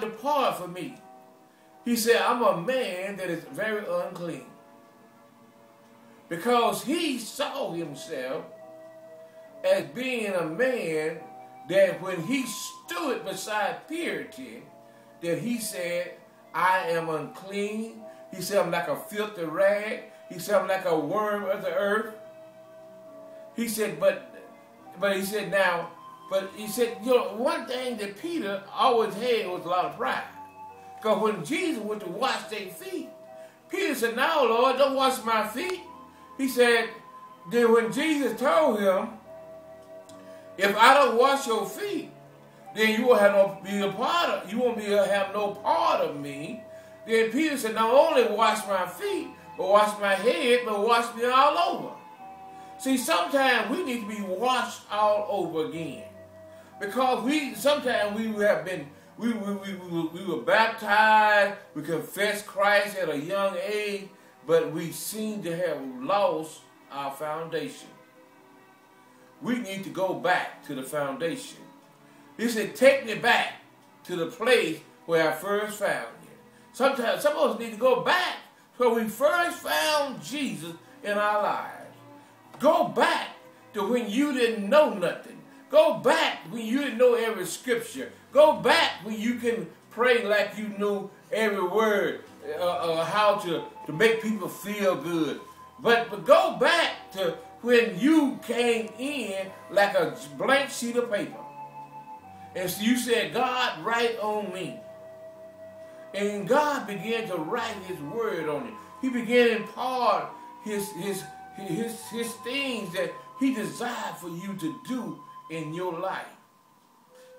depart from me. He said, I'm a man that is very unclean. Because he saw himself as being a man that when he stood beside purity, that he said, I am unclean. He said, I'm like a filthy rag. He said, I'm like a worm of the earth. He said, but he said, you know, one thing that Peter always had was a lot of pride. Because when Jesus went to wash their feet, Peter said, no, Lord, don't wash my feet. He said, then when Jesus told him, if I don't wash your feet, then you won't have no part of me. Then Peter said, not only wash my feet, but wash my head, but wash me all over. See, sometimes we need to be washed all over again. Because sometimes we were baptized, we confessed Christ at a young age, but we seem to have lost our foundation. We need to go back to the foundation. He said, take me back to the place where I first found you. Sometimes some of us need to go back to where we first found Jesus in our lives. Go back to when you didn't know nothing. Go back when you didn't know every scripture. Go back when you can pray like you knew every word, how to make people feel good. But go back to when you came in like a blank sheet of paper. And so you said, God, write on me. And God began to write his word on it. He began to impart his things that he desired for you to do in your life.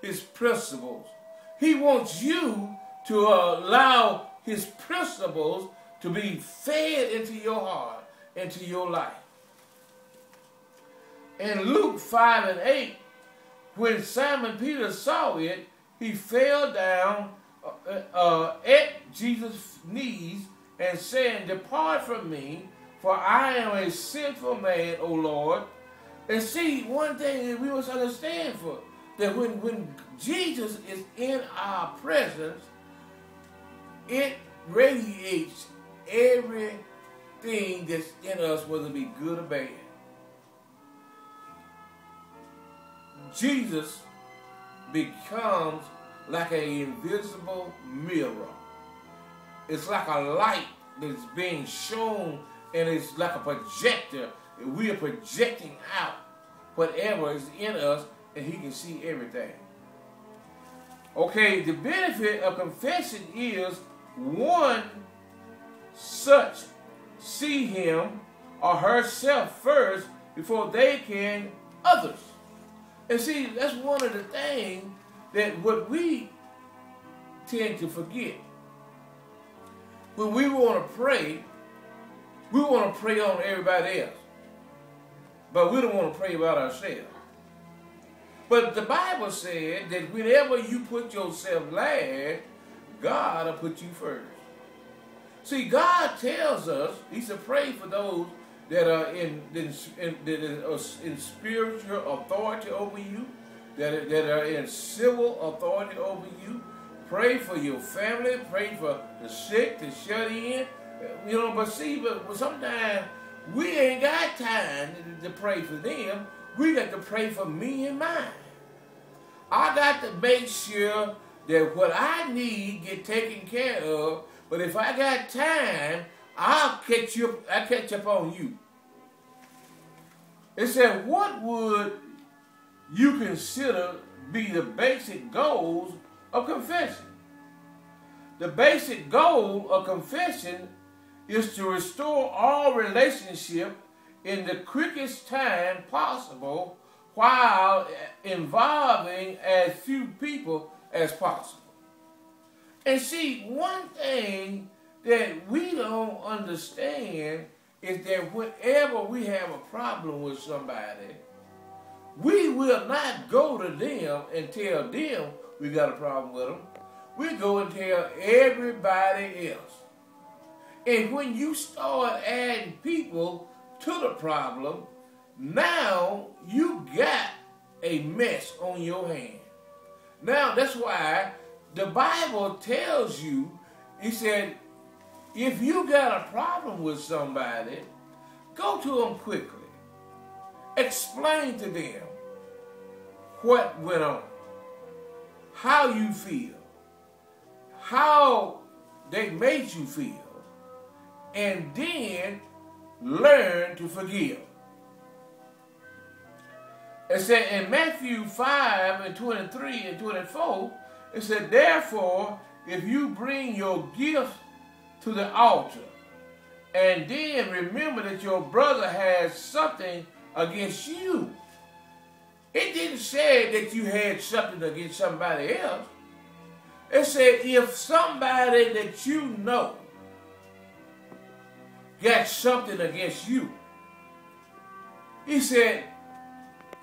His principles. He wants you to allow his principles to be fed into your heart, into your life. In Luke 5:8, when Simon Peter saw it, he fell down at Jesus' knees and said, depart from me, for I am a sinful man, O Lord. And see, one thing that we must understand that when Jesus is in our presence, it radiates everything that's in us, whether it be good or bad. Jesus becomes like an invisible mirror. It's like a light that's being shown, and it's like a projector. We are projecting out whatever is in us, and he can see everything. Okay, the benefit of confession is one such see him or herself first before they can others. And see, that's one of the things that what we tend to forget. When we want to pray on everybody else. But we don't want to pray about ourselves. But the Bible said that whenever you put yourself last, God will put you first. See, God tells us, he said, pray for those that are in spiritual authority over you, that are in civil authority over you. Pray for your family, pray for the sick, the shut in. You know, but sometimes we ain't got time to pray for them. We got to pray for me and mine. I got to make sure that what I need get taken care of. But if I got time, I'll catch up on you. It said, what would you consider be the basic goals of confession? The basic goal of confession is to restore all relationship in the quickest time possible while involving as few people as possible. And see, one thing that we don't understand is that whenever we have a problem with somebody, we will not go to them and tell them we got a problem with them. We go and tell everybody else. And when you start adding people to the problem, now you got a mess on your hand. Now that's why the Bible tells you, he said, if you got a problem with somebody, go to them quickly. Explain to them what went on, how you feel, how they made you feel, and then learn to forgive. It said in Matthew 5:23 and 24, it said, therefore, if you bring your gift to the altar, and then remember that your brother has something against you. It didn't say that you had something against somebody else. It said if somebody that you know got something against you, he said,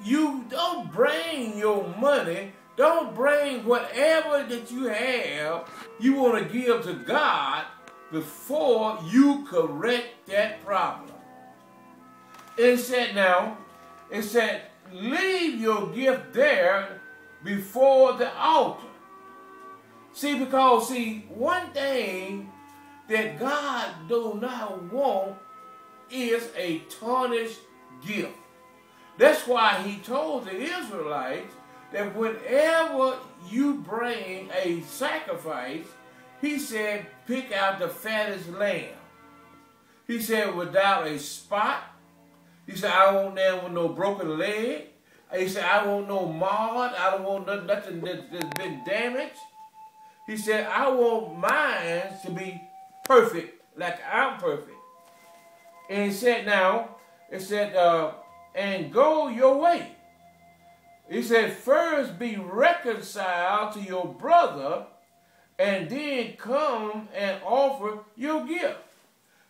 you don't bring your money, don't bring whatever that you have you want to give to God before you correct that problem. It said, leave your gift there before the altar. Because one thing that God do not want is a tarnished gift. That's why he told the Israelites that whenever you bring a sacrifice, he said, pick out the fattest lamb. He said, without a spot. He said, I don't want that with no broken leg. He said, I don't want no marred. I don't want nothing that's been damaged. He said, I want mine to be perfect, like I'm perfect. And he said, and go your way. He said, first be reconciled to your brother, and then come and offer your gift.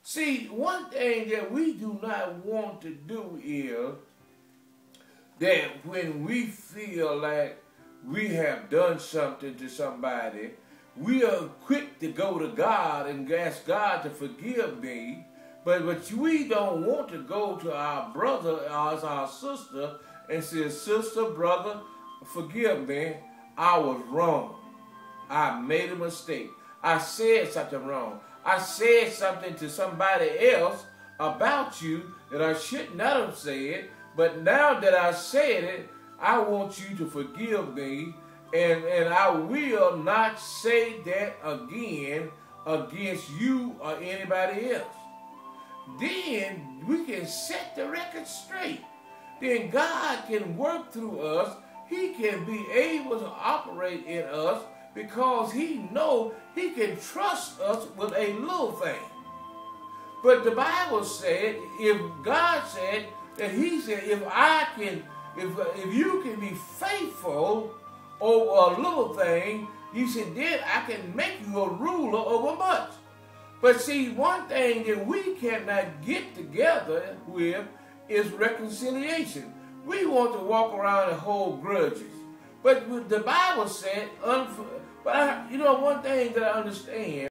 See, one thing that we do not want to do is that when we feel like we have done something to somebody, we are quick to go to God and ask God to forgive me, but we don't want to go to our brother or our sister and say, sister, brother, forgive me, I was wrong. I made a mistake. I said something wrong. I said something to somebody else about you that I should not have said, but now that I said it, I want you to forgive me, and I will not say that again against you or anybody else. Then we can set the record straight. Then God can work through us. He can be able to operate in us because he knows he can trust us with a little thing. But the Bible said, if God said that he said, if you can be faithful over a little thing, he said, then I can make you a ruler over much. But see, one thing that we cannot get together with is reconciliation. We want to walk around and hold grudges. But the Bible said, one thing that I understand,